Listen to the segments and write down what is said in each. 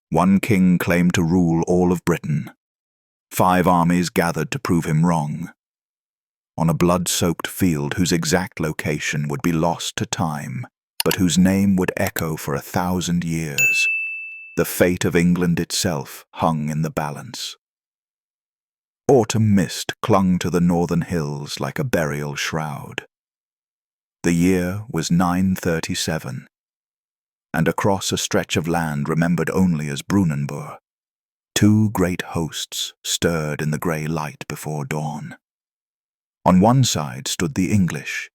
One king claimed to rule all of Britain. 5 armies gathered to prove him wrong. On a blood-soaked field whose exact location would be lost to time, but whose name would echo for 1,000 years, the fate of England itself hung in the balance. Autumn mist clung to the northern hills like a burial shroud. The year was 937, and across a stretch of land remembered only as Brunanburh, 2 great hosts stirred in the grey light before dawn. On one side stood the English,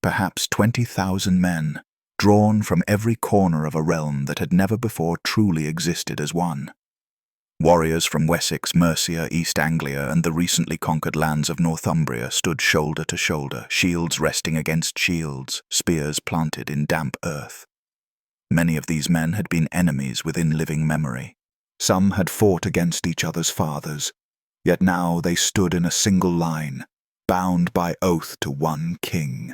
perhaps 20,000 men, drawn from every corner of a realm that had never before truly existed as one. Warriors from Wessex, Mercia, East Anglia, and the recently conquered lands of Northumbria stood shoulder to shoulder, shields resting against shields, spears planted in damp earth. Many of these men had been enemies within living memory. Some had fought against each other's fathers, yet now they stood in a single line, bound by oath to one king.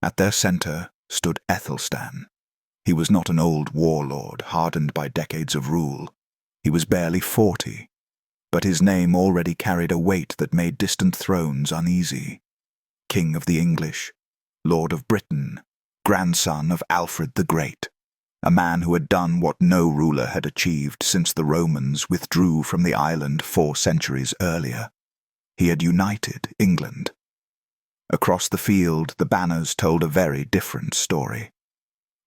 At their center stood Aethelstan. He was not an old warlord hardened by decades of rule. He was barely 40, but his name already carried a weight that made distant thrones uneasy. King of the English, Lord of Britain, grandson of Alfred the Great, a man who had done what no ruler had achieved since the Romans withdrew from the island 4 centuries earlier. He had united England. Across the field, the banners told a very different story.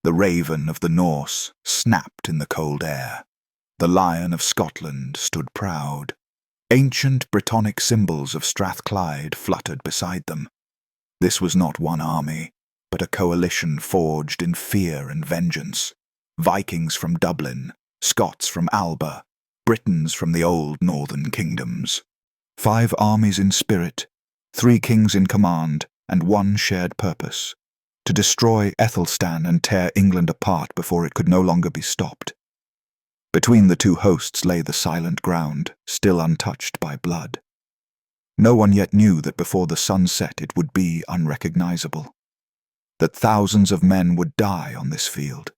The raven of the Norse snapped in the cold air. The Lion of Scotland stood proud. Ancient Brittonic symbols of Strathclyde fluttered beside them. This was not one army, but a coalition forged in fear and vengeance. Vikings from Dublin, Scots from Alba, Britons from the old northern kingdoms. 5 armies in spirit, 3 kings in command, and one shared purpose: to destroy Aethelstan and tear England apart before it could no longer be stopped. Between the 2 hosts lay the silent ground, still untouched by blood. No one yet knew that before the sun set it would be unrecognizable, that thousands of men would die on this field,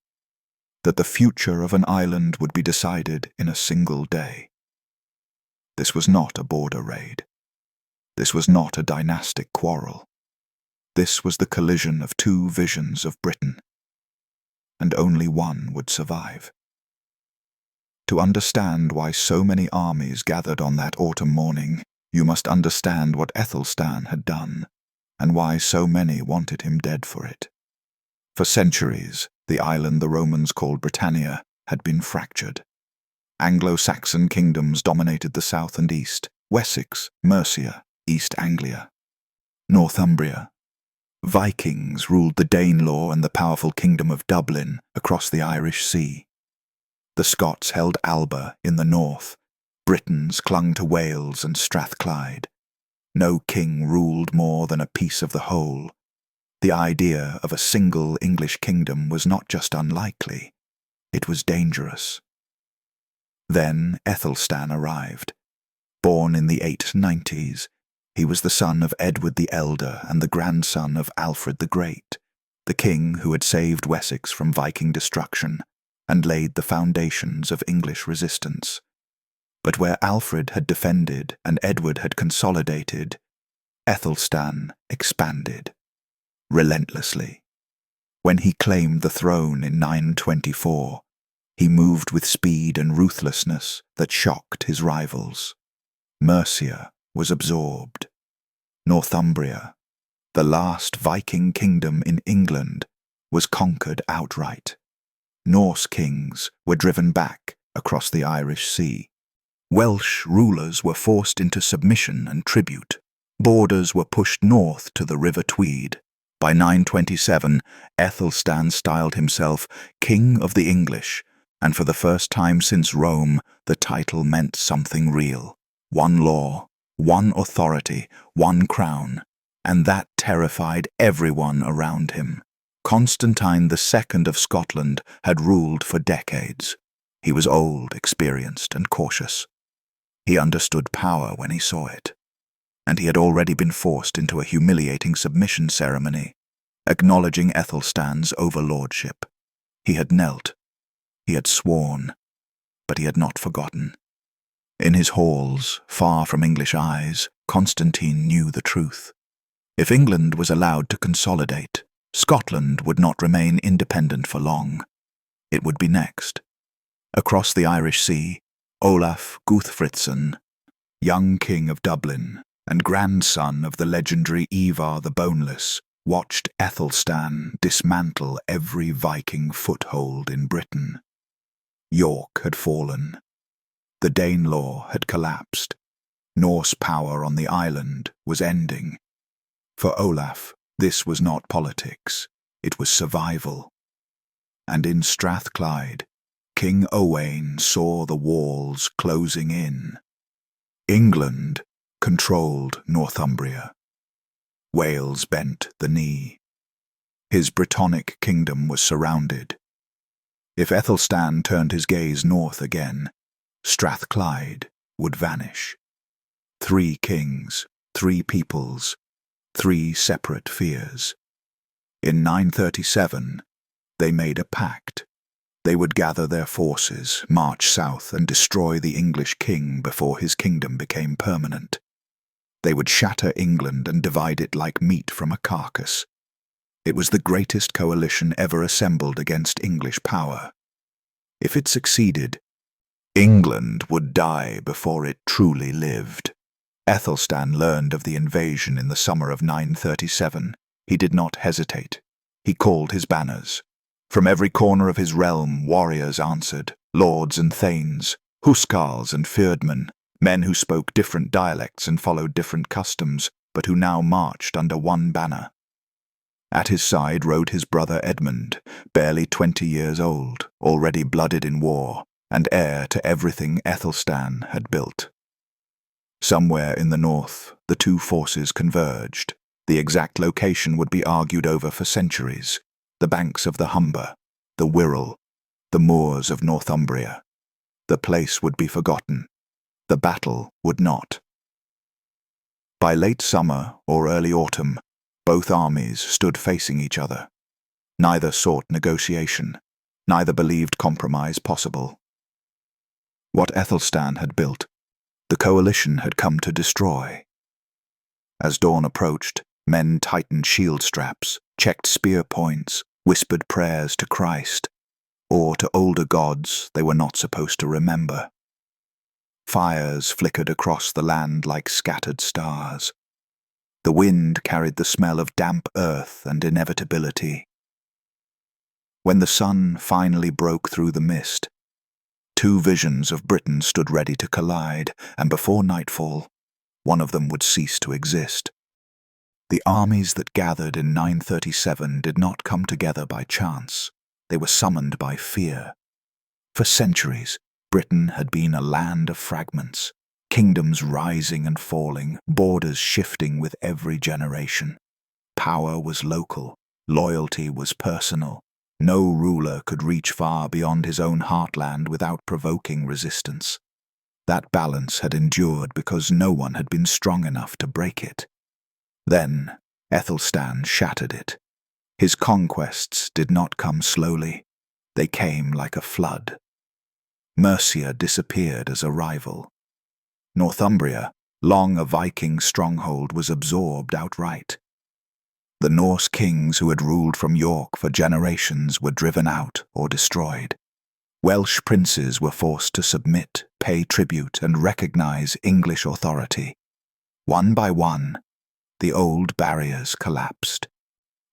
that the future of an island would be decided in a single day. This was not a border raid. This was not a dynastic quarrel. This was the collision of 2 visions of Britain, and only one would survive. To understand why so many armies gathered on that autumn morning, you must understand what Aethelstan had done, and why so many wanted him dead for it. For centuries, the island the Romans called Britannia had been fractured. Anglo-Saxon kingdoms dominated the south and east: Wessex, Mercia, East Anglia, Northumbria. Vikings ruled the Danelaw and the powerful kingdom of Dublin across the Irish Sea. The Scots held Alba in the north. Britons clung to Wales and Strathclyde. No king ruled more than a piece of the whole. The idea of a single English kingdom was not just unlikely, it was dangerous. Then Aethelstan arrived. Born in the 890s, he was the son of Edward the Elder and the grandson of Alfred the Great, the king who had saved Wessex from Viking destruction and laid the foundations of English resistance. But where Alfred had defended and Edward had consolidated, Aethelstan expanded, relentlessly. When he claimed the throne in 924, he moved with speed and ruthlessness that shocked his rivals. Mercia was absorbed. Northumbria, the last Viking kingdom in England, was conquered outright. Norse kings were driven back across the Irish Sea. Welsh rulers were forced into submission and tribute. Borders were pushed north to the River Tweed. By 927, Aethelstan styled himself King of the English, and for the first time since Rome, the title meant something real. One law, one authority, one crown, and that terrified everyone around him. Constantine II of Scotland had ruled for decades. He was old, experienced, and cautious. He understood power when he saw it, and he had already been forced into a humiliating submission ceremony, acknowledging Aethelstan's overlordship. He had knelt. He had sworn. but he had not forgotten. In his halls, far from English eyes, Constantine knew the truth. If England was allowed to consolidate, Scotland would not remain independent for long. It would be next. Across the Irish Sea, Olaf Guthfrithson, young king of Dublin and grandson of the legendary Ivar the Boneless, watched Aethelstan dismantle every Viking foothold in Britain. York had fallen. The Danelaw had collapsed. Norse power on the island was ending. For Olaf, this was not politics, it was survival. And in Strathclyde, King Owain saw the walls closing in. England controlled Northumbria. Wales bent the knee. His Brittonic kingdom was surrounded. If Aethelstan turned his gaze north again, Strathclyde would vanish. 3 kings, 3 peoples, 3 separate fears. In 937, they made a pact. They would gather their forces, march south, and destroy the English king before his kingdom became permanent. They would shatter England and divide it like meat from a carcass. It was the greatest coalition ever assembled against English power. If it succeeded, England would die before it truly lived. Aethelstan learned of the invasion in the summer of 937. He did not hesitate. He called his banners. From every corner of his realm, warriors answered, lords and thanes, huskarls and fyrdmen, men who spoke different dialects and followed different customs, but who now marched under one banner. At his side rode his brother Edmund, barely 20 years old, already blooded in war, and heir to everything Aethelstan had built. Somewhere in the north, the 2 forces converged. The exact location would be argued over for centuries. The banks of the Humber, the Wirral, the moors of Northumbria. The place would be forgotten. The battle would not. By late summer or early autumn, both armies stood facing each other. Neither sought negotiation. Neither believed compromise possible. What Aethelstan had built, the coalition had come to destroy. As dawn approached, men tightened shield straps, checked spear points, whispered prayers to Christ, or to older gods they were not supposed to remember. Fires flickered across the land like scattered stars. The wind carried the smell of damp earth and inevitability. When the sun finally broke through the mist, 2 visions of Britain stood ready to collide, and before nightfall, one of them would cease to exist. The armies that gathered in 937 did not come together by chance. They were summoned by fear. For centuries, Britain had been a land of fragments, kingdoms rising and falling, borders shifting with every generation. Power was local, loyalty was personal. No ruler could reach far beyond his own heartland without provoking resistance. That balance had endured because no one had been strong enough to break it. Then Aethelstan shattered it. His conquests did not come slowly. They came like a flood. Mercia disappeared as a rival. Northumbria, long a Viking stronghold, was absorbed outright. The Norse kings who had ruled from York for generations were driven out or destroyed. Welsh princes were forced to submit, pay tribute, and recognize English authority. One by one, the old barriers collapsed.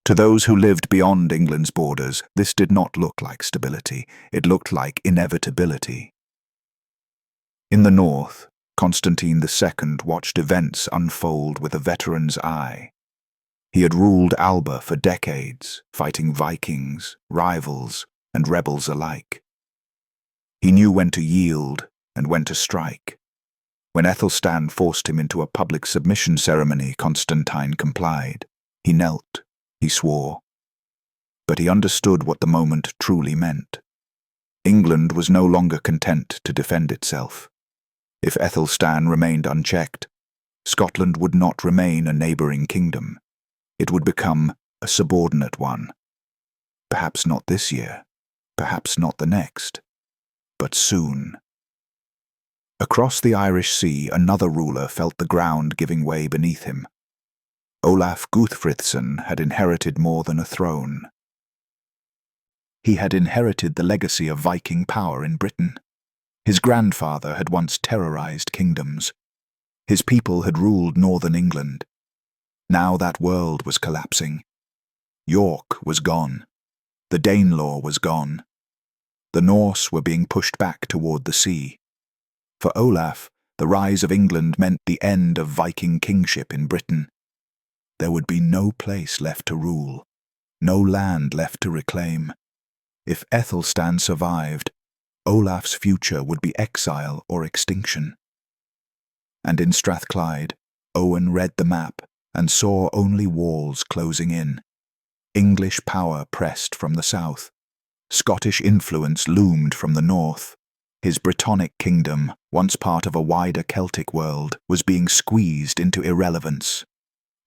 To those who lived beyond England's borders, this did not look like stability. It looked like inevitability. In the north, Constantine II watched events unfold with a veteran's eye. He had ruled Alba for decades, fighting Vikings, rivals, and rebels alike. He knew when to yield and when to strike. When Aethelstan forced him into a public submission ceremony, Constantine complied. He knelt, he swore. But he understood what the moment truly meant. England was no longer content to defend itself. If Aethelstan remained unchecked, Scotland would not remain a neighbouring kingdom. It would become a subordinate one. Perhaps not this year, perhaps not the next, but soon. Across the Irish Sea, another ruler felt the ground giving way beneath him. Olaf Guthfrithson had inherited more than a throne. He had inherited the legacy of Viking power in Britain. His grandfather had once terrorized kingdoms. His people had ruled northern England. Now that world was collapsing. York was gone. The Danelaw was gone. The Norse were being pushed back toward the sea. For Olaf, the rise of England meant the end of Viking kingship in Britain. There would be no place left to rule, no land left to reclaim. If Aethelstan survived, Olaf's future would be exile or extinction. And in Strathclyde, Owen read the map and saw only walls closing in. English power pressed from the south. Scottish influence loomed from the north. His Brittonic kingdom, once part of a wider Celtic world, was being squeezed into irrelevance.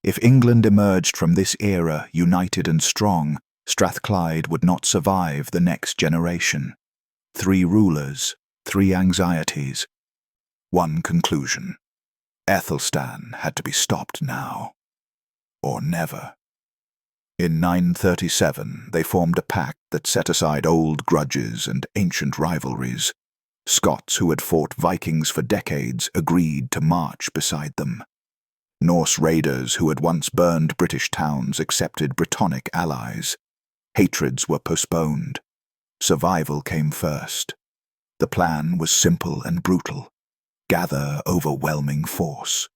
If England emerged from this era united and strong, Strathclyde would not survive the next generation. 3 rulers, 3 anxieties, 1 conclusion. Aethelstan had to be stopped now, or never. In 937, they formed a pact that set aside old grudges and ancient rivalries. Scots who had fought Vikings for decades agreed to march beside them. Norse raiders who had once burned British towns accepted Brittonic allies. Hatreds were postponed. Survival came first. The plan was simple and brutal. Gather overwhelming force.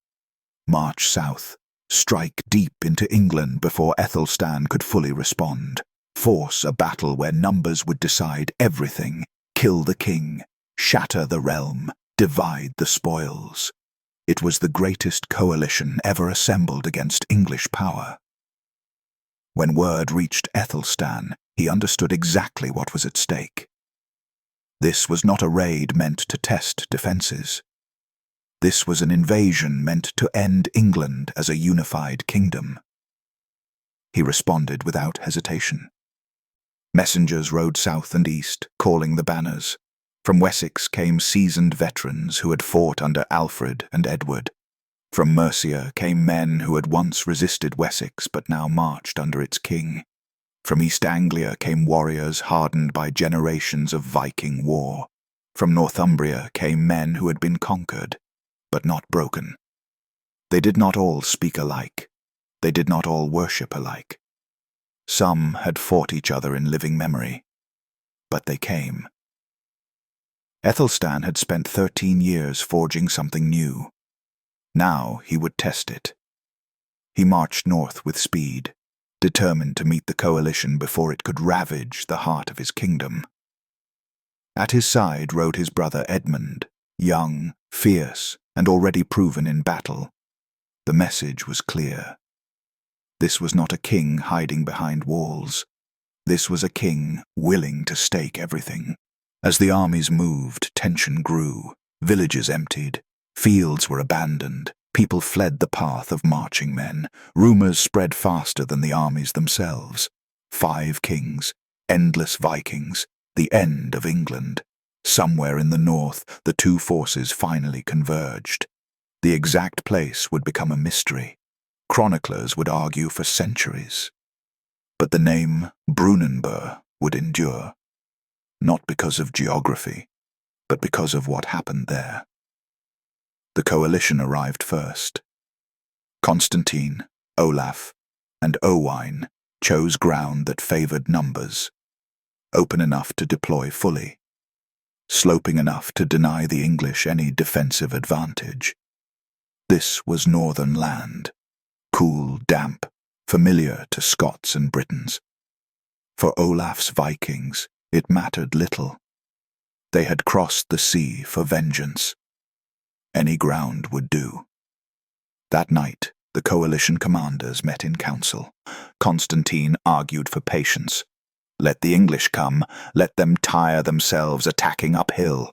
March south. Strike deep into England before Aethelstan could fully respond. Force a battle where numbers would decide everything. Kill the king. Shatter the realm. Divide the spoils. It was the greatest coalition ever assembled against English power. When word reached Aethelstan, he understood exactly what was at stake. This was not a raid meant to test defenses. This was an invasion meant to end England as a unified kingdom. He responded without hesitation. Messengers rode south and east, calling the banners. From Wessex came seasoned veterans who had fought under Alfred and Edward. From Mercia came men who had once resisted Wessex but now marched under its king. From East Anglia came warriors hardened by generations of Viking war. From Northumbria came men who had been conquered, but not broken. They did not all speak alike. They did not all worship alike. Some had fought each other in living memory, but they came. Aethelstan had spent 13 years forging something new. Now he would test it. He marched north with speed, determined to meet the coalition before it could ravage the heart of his kingdom. At his side rode his brother Edmund, young, fierce, and already proven in battle. The message was clear. This was not a king hiding behind walls. This was a king willing to stake everything. As the armies moved, tension grew. Villages emptied. Fields were abandoned. People fled the path of marching men. Rumors spread faster than the armies themselves. 5 kings, endless Vikings, the end of England. Somewhere in the north, the 2 forces finally converged. The exact place would become a mystery. Chroniclers would argue for centuries. But the name Brunanburh would endure. Not because of geography, but because of what happened there. The coalition arrived first. Constantine, Olaf, and Owain chose ground that favored numbers, open enough to deploy fully, sloping enough to deny the English any defensive advantage. This was northern land, cool, damp, familiar to Scots and Britons. For Olaf's Vikings, it mattered little. They had crossed the sea for vengeance. Any ground would do. That night, the coalition commanders met in council. Constantine argued for patience. Let the English come, let them tire themselves attacking uphill.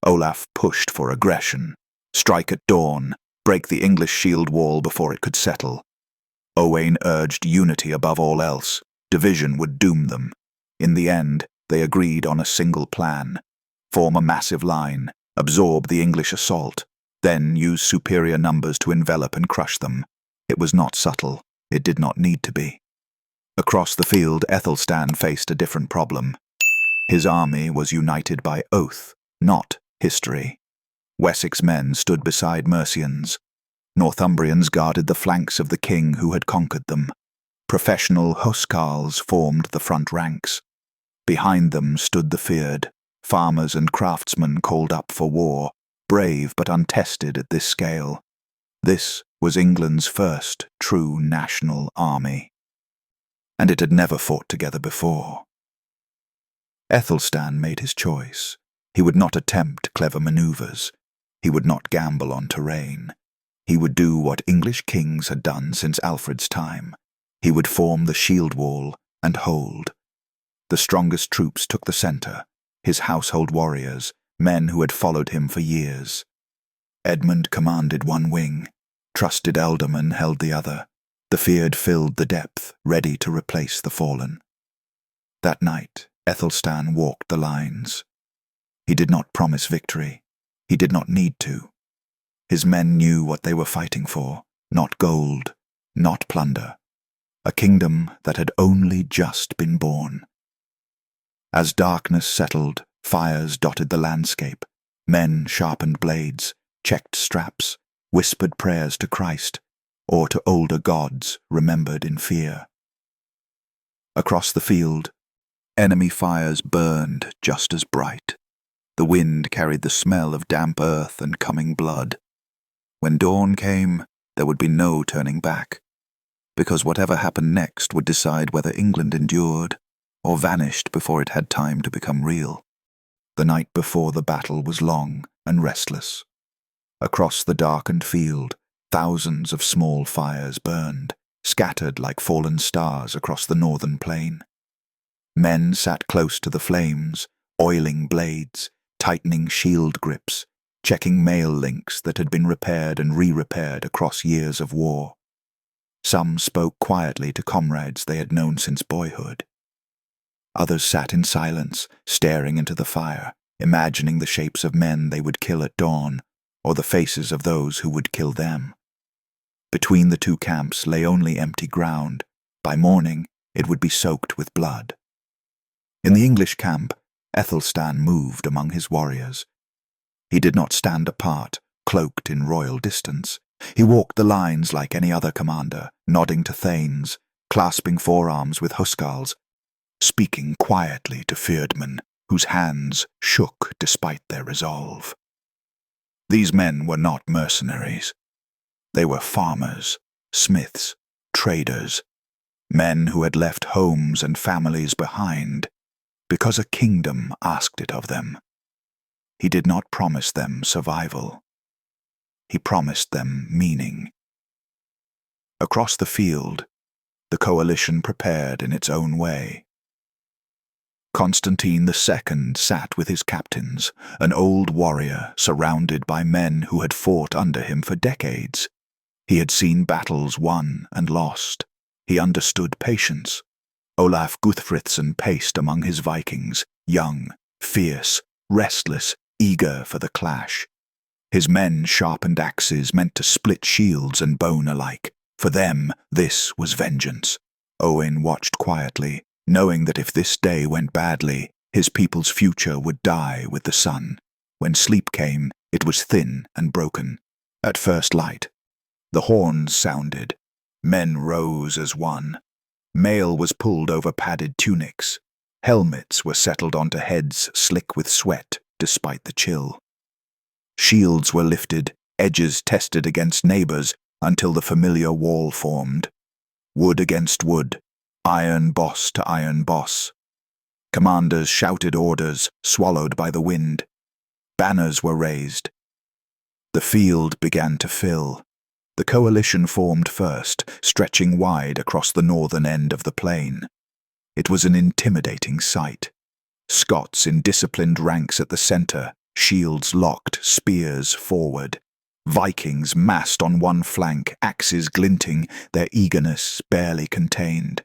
Olaf pushed for aggression. Strike at dawn, break the English shield wall before it could settle. Owain urged unity above all else. Division would doom them. In the end, they agreed on a single plan. Form a massive line, absorb the English assault, then use superior numbers to envelop and crush them. It was not subtle. It did not need to be. Across the field, Aethelstan faced a different problem. His army was united by oath, not history. Wessex men stood beside Mercians. Northumbrians guarded the flanks of the king who had conquered them. Professional huscarls formed the front ranks. Behind them stood the feared, farmers and craftsmen called up for war, brave but untested at this scale. This was England's first true national army. And it had never fought together before. Aethelstan made his choice. He would not attempt clever maneuvers. He would not gamble on terrain. He would do what English kings had done since Alfred's time. He would form the shield wall and hold. The strongest troops took the centre, his household warriors, men who had followed him for years. Edmund commanded one wing. Trusted ealdormen held the other. The feared filled the depth, ready to replace the fallen. That night, Aethelstan walked the lines. He did not promise victory. He did not need to. His men knew what they were fighting for, not gold, not plunder. A kingdom that had only just been born. As darkness settled, fires dotted the landscape. Men sharpened blades, checked straps, whispered prayers to Christ, or to older gods remembered in fear. Across the field, enemy fires burned just as bright. The wind carried the smell of damp earth and coming blood. When dawn came, there would be no turning back, because whatever happened next would decide whether England endured or vanished before it had time to become real. The night before the battle was long and restless. Across the darkened field, thousands of small fires burned, scattered like fallen stars across the northern plain. Men sat close to the flames, oiling blades, tightening shield grips, checking mail links that had been repaired and re-repaired across years of war. Some spoke quietly to comrades they had known since boyhood. Others sat in silence, staring into the fire, imagining the shapes of men they would kill at dawn, or the faces of those who would kill them. Between the two camps lay only empty ground. By morning, it would be soaked with blood. In the English camp, Aethelstan moved among his warriors. He did not stand apart, cloaked in royal distance. He walked the lines like any other commander, nodding to thanes, clasping forearms with huscarls, speaking quietly to fearedmen, whose hands shook despite their resolve. These men were not mercenaries. They were farmers, smiths, traders, men who had left homes and families behind, because a kingdom asked it of them. He did not promise them survival. He promised them meaning. Across the field, the coalition prepared in its own way. Constantine II sat with his captains, an old warrior surrounded by men who had fought under him for decades. He had seen battles won and lost. He understood patience. Olaf Guthfrithson paced among his Vikings, young, fierce, restless, eager for the clash. His men sharpened axes meant to split shields and bone alike. For them, this was vengeance. Owain watched quietly, knowing that if this day went badly, his people's future would die with the sun. When sleep came, it was thin and broken. At first light, the horns sounded. Men rose as one. Mail was pulled over padded tunics. Helmets were settled onto heads slick with sweat, despite the chill. Shields were lifted, edges tested against neighbors, until the familiar wall formed. Wood against wood, iron boss to iron boss. Commanders shouted orders, swallowed by the wind. Banners were raised. The field began to fill. The coalition formed first, stretching wide across the northern end of the plain. It was an intimidating sight. Scots in disciplined ranks at the centre, shields locked, spears forward. Vikings massed on one flank, axes glinting, their eagerness barely contained.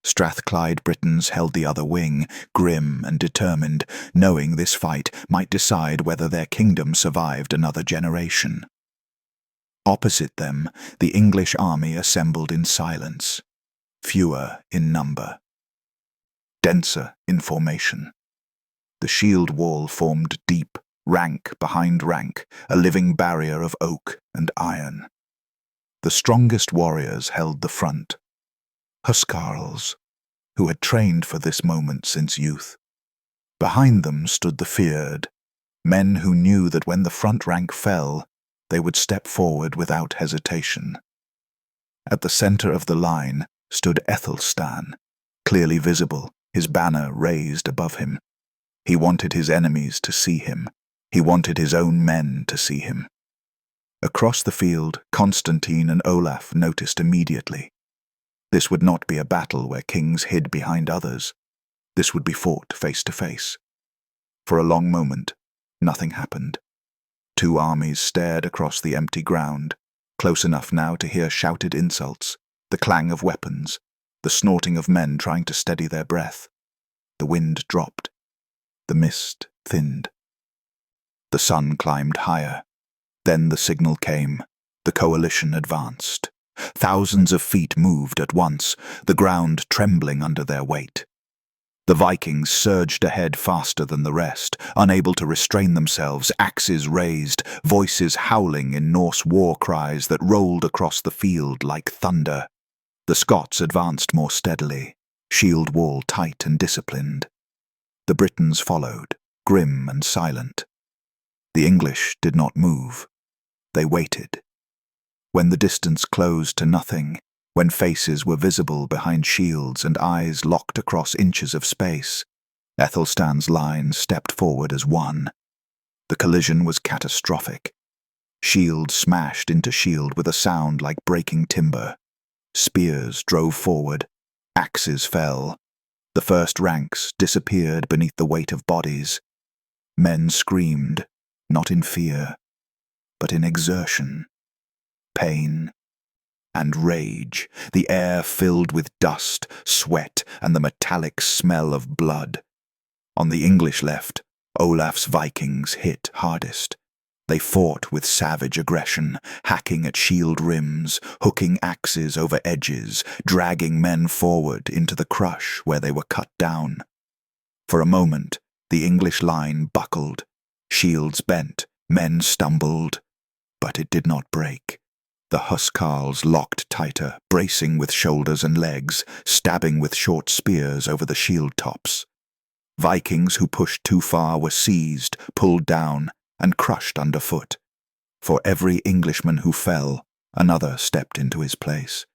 Strathclyde Britons held the other wing, grim and determined, knowing this fight might decide whether their kingdom survived another generation. Opposite them, the English army assembled in silence, fewer in number, denser in formation. The shield wall formed deep, rank behind rank, a living barrier of oak and iron. The strongest warriors held the front, huscarls, who had trained for this moment since youth. Behind them stood the feared, men who knew that when the front rank fell, they would step forward without hesitation. At the center of the line stood Aethelstan, clearly visible, his banner raised above him. He wanted his enemies to see him. He wanted his own men to see him. Across the field, Constantine and Olaf noticed immediately. This would not be a battle where kings hid behind others. This would be fought face to face. For a long moment, nothing happened. Two armies stared across the empty ground, close enough now to hear shouted insults, the clang of weapons, the snorting of men trying to steady their breath. The wind dropped. The mist thinned. The sun climbed higher. Then the signal came. The coalition advanced. Thousands of feet moved at once, the ground trembling under their weight. The Vikings surged ahead faster than the rest, unable to restrain themselves, axes raised, voices howling in Norse war cries that rolled across the field like thunder. The Scots advanced more steadily, shield wall tight and disciplined. The Britons followed, grim and silent. The English did not move. They waited. When the distance closed to nothing, when faces were visible behind shields and eyes locked across inches of space, Aethelstan's line stepped forward as one. The collision was catastrophic. Shield smashed into shield with a sound like breaking timber. Spears drove forward. Axes fell. The first ranks disappeared beneath the weight of bodies. Men screamed, not in fear, but in exertion, pain, and rage, the air filled with dust, sweat, and the metallic smell of blood. On the English left, Olaf's Vikings hit hardest. They fought with savage aggression, hacking at shield rims, hooking axes over edges, dragging men forward into the crush where they were cut down. For a moment, the English line buckled. Shields bent, men stumbled, but it did not break. The huscarls locked tighter, bracing with shoulders and legs, stabbing with short spears over the shield tops. Vikings who pushed too far were seized, pulled down, and crushed underfoot. For every Englishman who fell, another stepped into his place.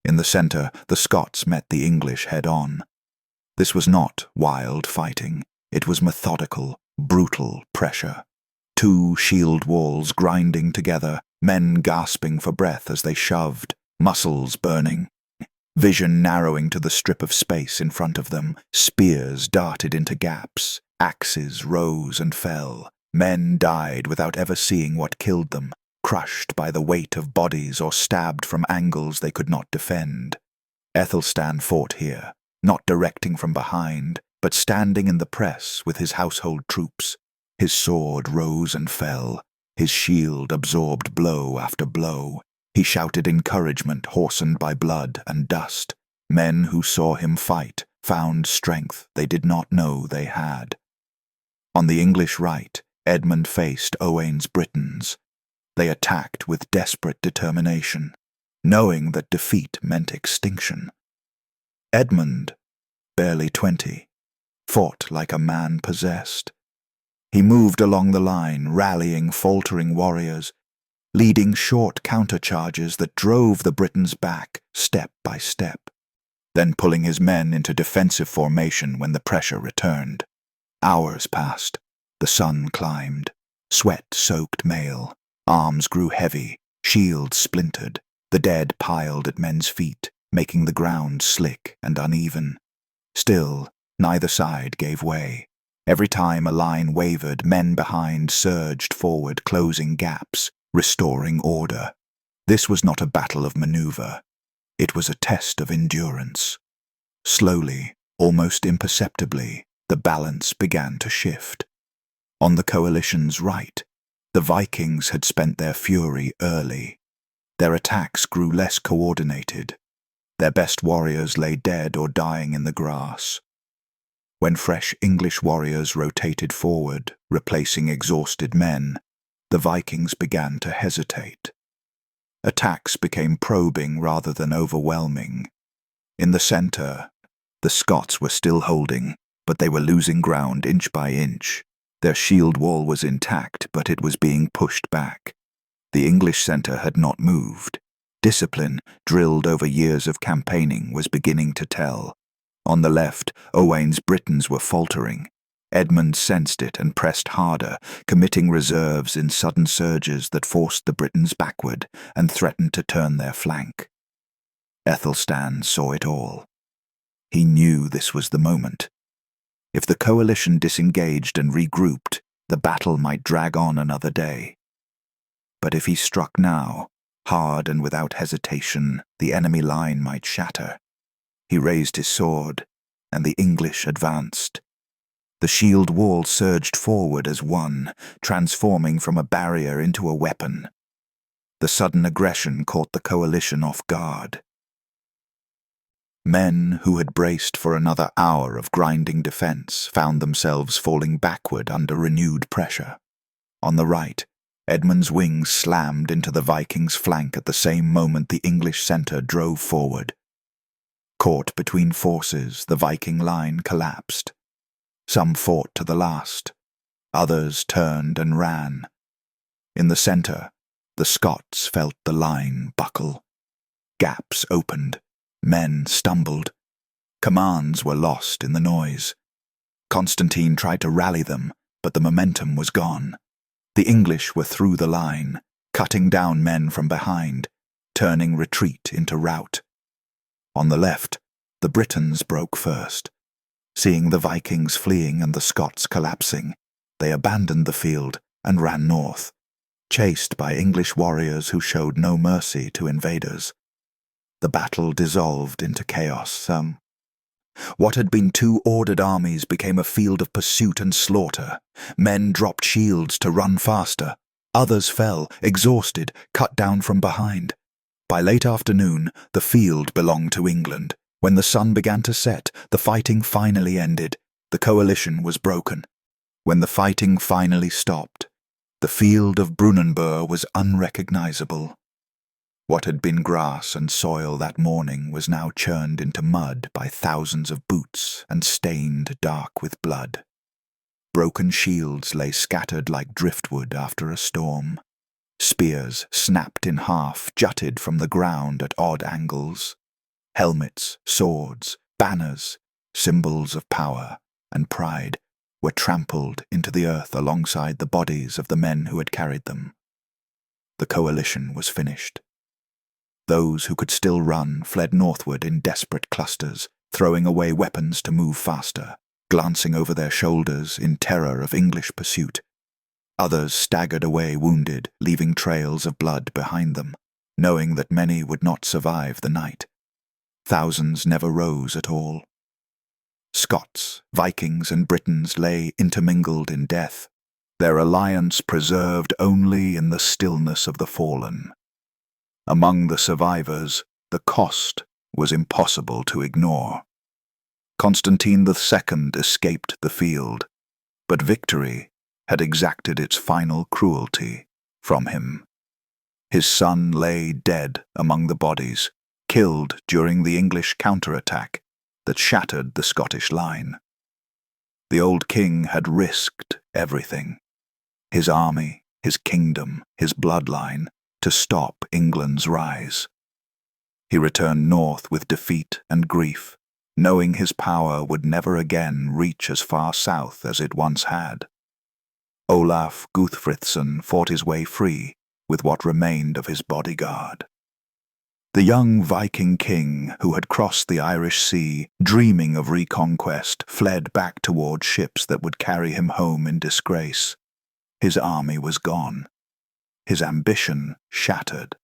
In the center, the Scots met the English head-on. This was not wild fighting. It was methodical, brutal pressure. Two shield walls grinding together, men gasping for breath as they shoved, muscles burning. Vision narrowing to the strip of space in front of them, spears darted into gaps, axes rose and fell. Men died without ever seeing what killed them, crushed by the weight of bodies or stabbed from angles they could not defend. Aethelstan fought here, not directing from behind, but standing in the press with his household troops. His sword rose and fell. His shield absorbed blow after blow. He shouted encouragement hoarsened by blood and dust. Men who saw him fight found strength they did not know they had. On the English right, Edmund faced Owain's Britons. They attacked with desperate determination, knowing that defeat meant extinction. Edmund, barely 20, fought like a man possessed. He moved along the line, rallying faltering warriors, leading short countercharges that drove the Britons back step by step, then pulling his men into defensive formation when the pressure returned. Hours passed. The sun climbed. Sweat soaked mail. Arms grew heavy. Shields splintered. The dead piled at men's feet, making the ground slick and uneven. Still, neither side gave way. Every time a line wavered, men behind surged forward, closing gaps, restoring order. This was not a battle of maneuver. It was a test of endurance. Slowly, almost imperceptibly, the balance began to shift. On the coalition's right, the Vikings had spent their fury early. Their attacks grew less coordinated. Their best warriors lay dead or dying in the grass. When fresh English warriors rotated forward, replacing exhausted men, the Vikings began to hesitate. Attacks became probing rather than overwhelming. In the center, the Scots were still holding, but they were losing ground inch by inch. Their shield wall was intact, but it was being pushed back. The English center had not moved. Discipline, drilled over years of campaigning, was beginning to tell. On the left, Owain's Britons were faltering. Edmund sensed it and pressed harder, committing reserves in sudden surges that forced the Britons backward and threatened to turn their flank. Aethelstan saw it all. He knew this was the moment. If the coalition disengaged and regrouped, the battle might drag on another day. But if he struck now, hard and without hesitation, the enemy line might shatter. He raised his sword, and the English advanced. The shield wall surged forward as one, transforming from a barrier into a weapon. The sudden aggression caught the coalition off guard. Men who had braced for another hour of grinding defense found themselves falling backward under renewed pressure. On the right, Edmund's wings slammed into the Vikings' flank at the same moment the English center drove forward. Caught between forces, the Viking line collapsed. Some fought to the last. Others turned and ran. In the center, the Scots felt the line buckle. Gaps opened. Men stumbled. Commands were lost in the noise. Constantine tried to rally them, but the momentum was gone. The English were through the line, cutting down men from behind, turning retreat into rout. On the left, the Britons broke first. Seeing the Vikings fleeing and the Scots collapsing, they abandoned the field and ran north, chased by English warriors who showed no mercy to invaders. The battle dissolved into chaos. What had been two ordered armies became a field of pursuit and slaughter. Men dropped shields to run faster. Others fell, exhausted, cut down from behind. By late afternoon, the field belonged to England. When the sun began to set, the fighting finally ended. The coalition was broken. When the fighting finally stopped, the field of Brunanburh was unrecognizable. What had been grass and soil that morning was now churned into mud by thousands of boots and stained dark with blood. Broken shields lay scattered like driftwood after a storm. Spears, snapped in half, jutted from the ground at odd angles. Helmets, swords, banners, symbols of power and pride, were trampled into the earth alongside the bodies of the men who had carried them. The coalition was finished. Those who could still run fled northward in desperate clusters, throwing away weapons to move faster, glancing over their shoulders in terror of English pursuit. Others staggered away wounded, leaving trails of blood behind them, knowing that many would not survive the night. Thousands never rose at all. Scots, Vikings, and Britons lay intermingled in death, their alliance preserved only in the stillness of the fallen. Among the survivors, the cost was impossible to ignore. Constantine II escaped the field, but victory had exacted its final cruelty from him. His son lay dead among the bodies, killed during the English counterattack that shattered the Scottish line. The old king had risked everything, his army, his kingdom, his bloodline, to stop England's rise. He returned north with defeat and grief, knowing his power would never again reach as far south as it once had. Olaf Guthfrithson fought his way free with what remained of his bodyguard. The young Viking king who had crossed the Irish Sea, dreaming of reconquest, fled back toward ships that would carry him home in disgrace. His army was gone. His ambition shattered.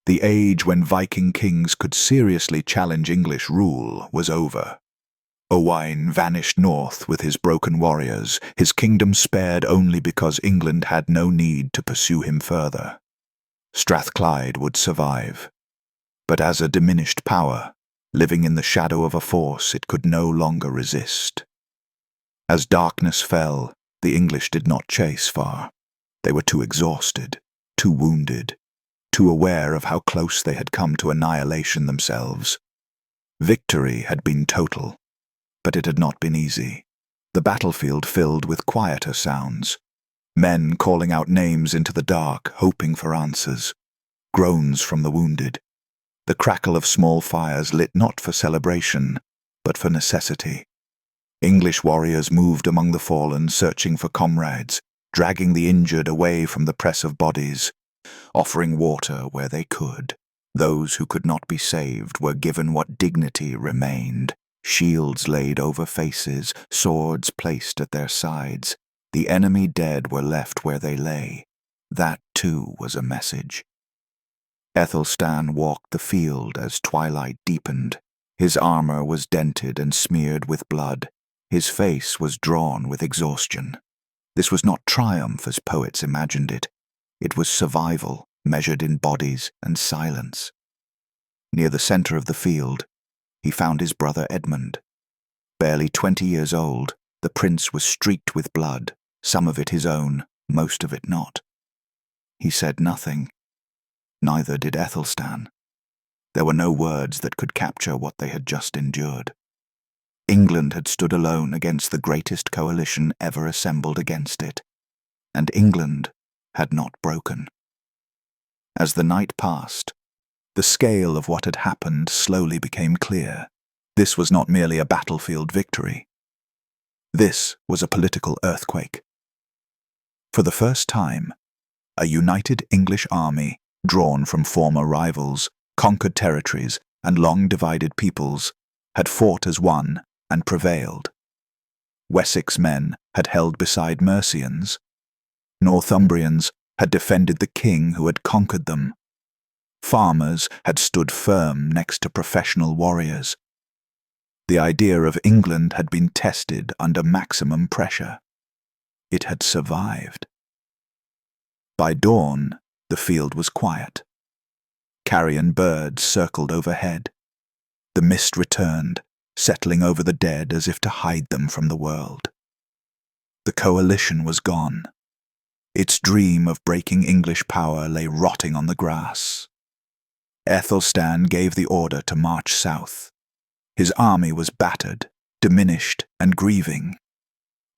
The age when Viking kings could seriously challenge English rule was over. Owain vanished north with his broken warriors, his kingdom spared only because England had no need to pursue him further. Strathclyde would survive, but as a diminished power, living in the shadow of a force it could no longer resist. As darkness fell, the English did not chase far. They were too exhausted, too wounded, too aware of how close they had come to annihilation themselves. Victory had been total, but it had not been easy. The battlefield filled with quieter sounds. Men calling out names into the dark, hoping for answers. Groans from the wounded. The crackle of small fires lit not for celebration, but for necessity. English warriors moved among the fallen, searching for comrades, dragging the injured away from the press of bodies, offering water where they could. Those who could not be saved were given what dignity remained. Shields laid over faces, swords placed at their sides. The enemy dead were left where they lay. That, too, was a message. Aethelstan walked the field as twilight deepened. His armor was dented and smeared with blood. His face was drawn with exhaustion. This was not triumph as poets imagined it. It was survival, measured in bodies and silence. Near the center of the field, he found his brother Edmund. Barely 20 years old, the prince was streaked with blood, some of it his own, most of it not. He said nothing. Neither did Aethelstan. There were no words that could capture what they had just endured. England had stood alone against the greatest coalition ever assembled against it, and England had not broken. As the night passed, the scale of what had happened slowly became clear. This was not merely a battlefield victory. This was a political earthquake. For the first time, a united English army, drawn from former rivals, conquered territories, and long-divided peoples, had fought as one and prevailed. Wessex men had held beside Mercians. Northumbrians had defended the king who had conquered them. Farmers had stood firm next to professional warriors. The idea of England had been tested under maximum pressure. It had survived. By dawn, the field was quiet. Carrion birds circled overhead. The mist returned, settling over the dead as if to hide them from the world. The coalition was gone. Its dream of breaking English power lay rotting on the grass. Aethelstan gave the order to march south. His army was battered, diminished, and grieving,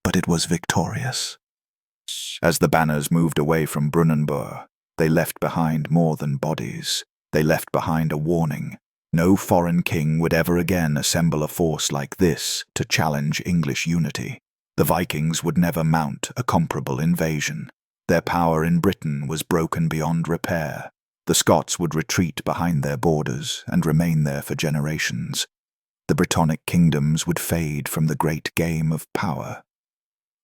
but it was victorious. As the banners moved away from Brunanburh, they left behind more than bodies. They left behind a warning. No foreign king would ever again assemble a force like this to challenge English unity. The Vikings would never mount a comparable invasion. Their power in Britain was broken beyond repair. The Scots would retreat behind their borders and remain there for generations. The Brittonic kingdoms would fade from the great game of power.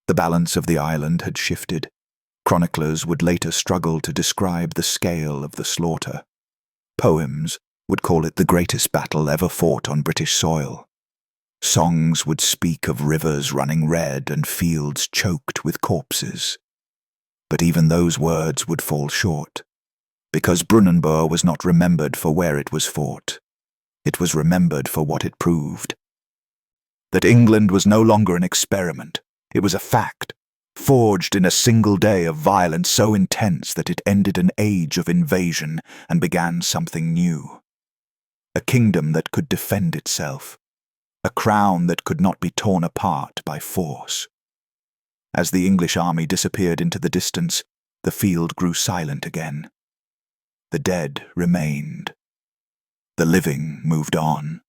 The balance of the island had shifted. Chroniclers would later struggle to describe the scale of the slaughter. Poems would call it the greatest battle ever fought on British soil. Songs would speak of rivers running red and fields choked with corpses. But even those words would fall short, because Brunanburh was not remembered for where it was fought. It was remembered for what it proved. That England was no longer an experiment. It was a fact, forged in a single day of violence so intense that it ended an age of invasion and began something new. A kingdom that could defend itself. A crown that could not be torn apart by force. As the English army disappeared into the distance, the field grew silent again. The dead remained. The living moved on.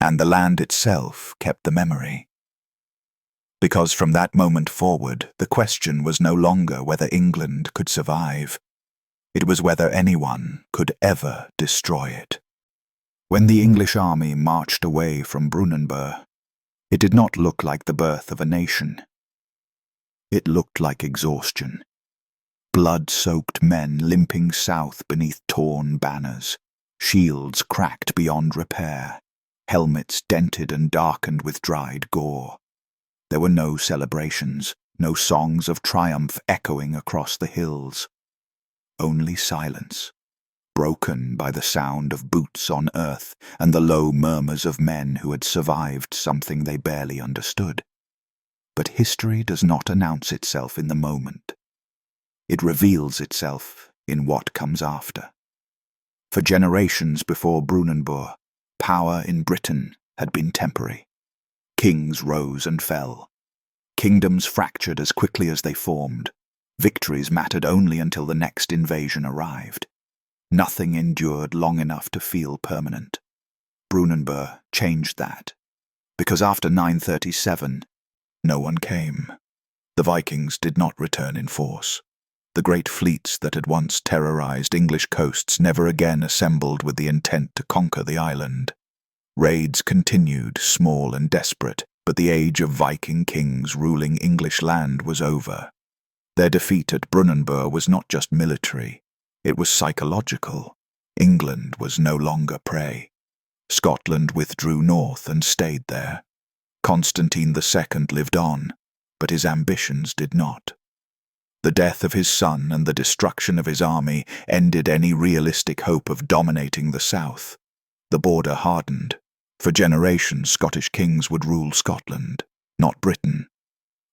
And the land itself kept the memory. Because from that moment forward, the question was no longer whether England could survive. It was whether anyone could ever destroy it. When the English army marched away from Brunanburh, it did not look like the birth of a nation. It looked like exhaustion. blood-soaked men limping south beneath torn banners, shields cracked beyond repair, helmets dented and darkened with dried gore. There were no celebrations, no songs of triumph echoing across the hills. Only silence, broken by the sound of boots on earth and the low murmurs of men who had survived something they barely understood. But history does not announce itself in the moment. It reveals itself in what comes after. For generations before Brunanburh, power in Britain had been temporary. Kings rose and fell. Kingdoms fractured as quickly as they formed. Victories mattered only until the next invasion arrived. Nothing endured long enough to feel permanent. Brunanburh changed that, because after 937, no one came. The Vikings did not return in force. The great fleets that had once terrorized English coasts never again assembled with the intent to conquer the island. Raids continued, small and desperate, but the age of Viking kings ruling English land was over. Their defeat at Brunanburh was not just military, it was psychological. England was no longer prey. Scotland withdrew north and stayed there. Constantine II lived on, but his ambitions did not. The death of his son and the destruction of his army ended any realistic hope of dominating the south. The border hardened. For generations, Scottish kings would rule Scotland, not Britain.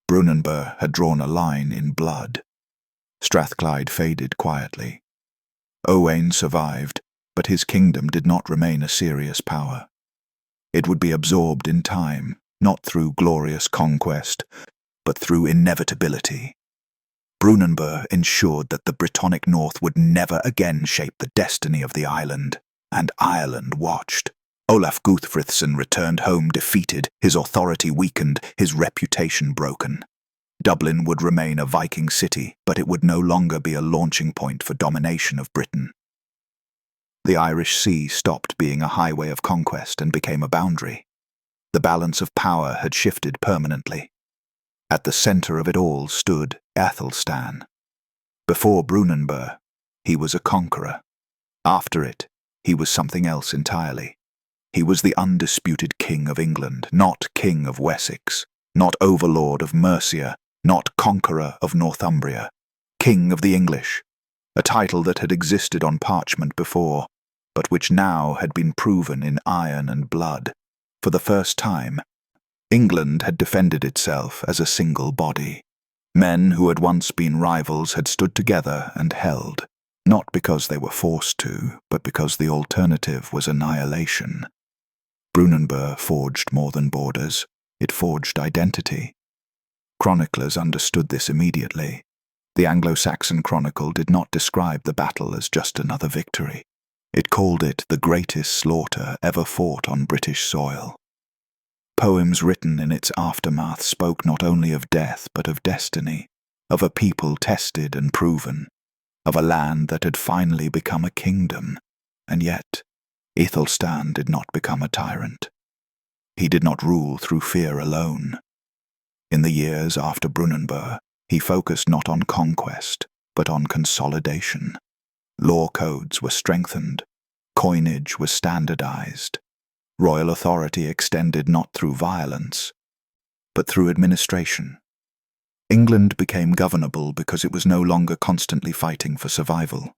Brunanburh had drawn a line in blood. Strathclyde faded quietly. Owain survived, but his kingdom did not remain a serious power. It would be absorbed in time, not through glorious conquest, but through inevitability. Brunanburh ensured that the Brittonic North would never again shape the destiny of the island, and Ireland watched. Olaf Guthfrithson returned home defeated, his authority weakened, his reputation broken. Dublin would remain a Viking city, but it would no longer be a launching point for domination of Britain. The Irish Sea stopped being a highway of conquest and became a boundary. The balance of power had shifted permanently. At the center of it all stood Aethelstan. Before Brunanburh, he was a conqueror. After it, he was something else entirely. He was the undisputed king of England, not king of Wessex, not overlord of Mercia, not conqueror of Northumbria. King of the English, a title that had existed on parchment before, but which now had been proven in iron and blood. For the first time, England had defended itself as a single body. Men who had once been rivals had stood together and held, not because they were forced to, but because the alternative was annihilation. Brunanburh forged more than borders, it forged identity. Chroniclers understood this immediately. The Anglo-Saxon Chronicle did not describe the battle as just another victory. It called it the greatest slaughter ever fought on British soil. Poems written in its aftermath spoke not only of death but of destiny, of a people tested and proven, of a land that had finally become a kingdom, and yet Aethelstan did not become a tyrant. He did not rule through fear alone. In the years after Brunanburh, he focused not on conquest, but on consolidation. Law codes were strengthened, coinage was standardized. Royal authority extended not through violence, but through administration. England became governable because it was no longer constantly fighting for survival.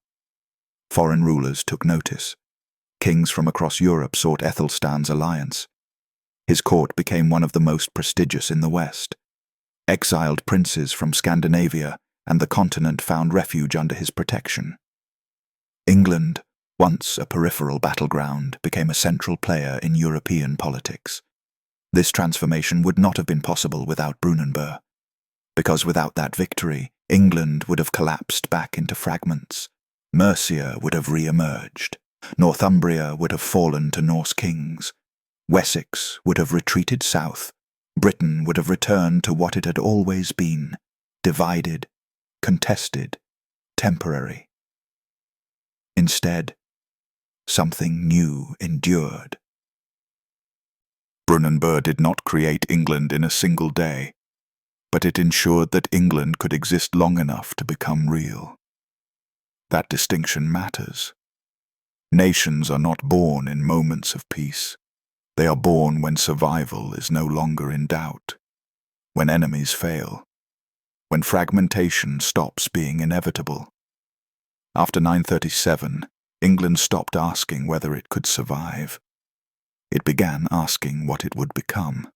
Foreign rulers took notice. Kings from across Europe sought Aethelstan's alliance. His court became one of the most prestigious in the West. Exiled princes from Scandinavia and the continent found refuge under his protection. England, once a peripheral battleground, became a central player in European politics. This transformation would not have been possible without Brunanburh, because without that victory, England would have collapsed back into fragments. Mercia would have re-emerged. Northumbria would have fallen to Norse kings. Wessex would have retreated south. Britain would have returned to what it had always been, divided, contested, temporary. Instead, something new endured. Brunanburh did not create England in a single day. but it ensured that England could exist long enough to become real. That distinction matters. Nations are not born in moments of peace. They are born when survival is no longer in doubt, when enemies fail, when fragmentation stops being inevitable. After 937, England stopped asking whether it could survive. It began asking what it would become.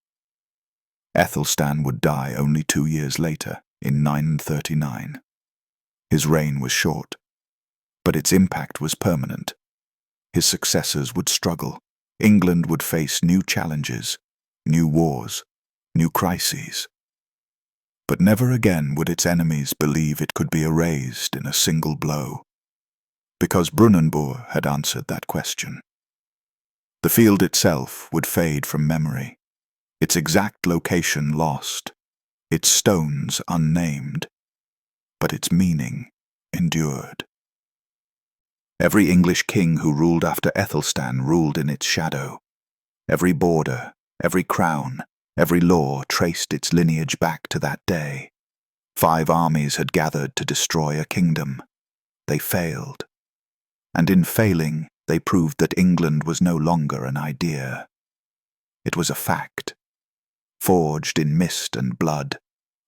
Aethelstan would die only 2 years later, in 939. His reign was short, but its impact was permanent. His successors would struggle. England would face new challenges, new wars, new crises. But never again would its enemies believe it could be erased in a single blow, because Brunanburh had answered that question. The field itself would fade from memory, its exact location lost, its stones unnamed, but its meaning endured. Every English king who ruled after Aethelstan ruled in its shadow. Every border, every crown, every law traced its lineage back to that day. 5 armies had gathered to destroy a kingdom. They failed. And in failing, they proved that England was no longer an idea. It was a fact, forged in mist and blood,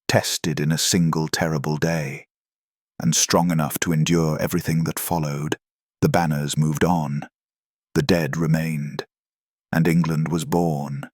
tested in a single terrible day, and strong enough to endure everything that followed. The banners moved on, the dead remained, and England was born.